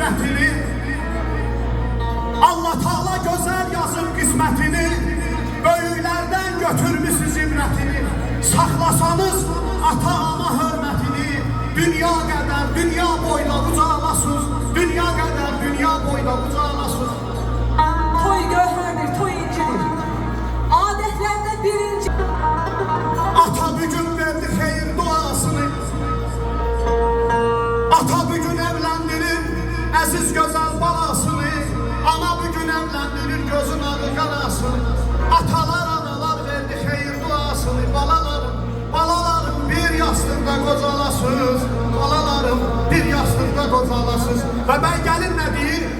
zinətini, Allah Taala gözəl yazıb qismətini, böyüklərdən götürmüsünüz ibrətini. Saxlasanız ata-ana hörmətini, dünya qədər, dünya boyla ucalasız, dünya qədər, dünya boyla ucalasız. Toy gövhərdir, toy incidir. Adətlərdə birinci. Ata bugün verdi xeyir duasını, ata bugün evləndirir əziz gözəl balasını, ana bugün evləndirir gözün ağı qarasını. Atalar, analar verdi xeyir duasını, balalarım, balalarım bir yastıqda qocalasız, balalarım bir yastıqda qocalasız. Və mən gəlin nə deyir?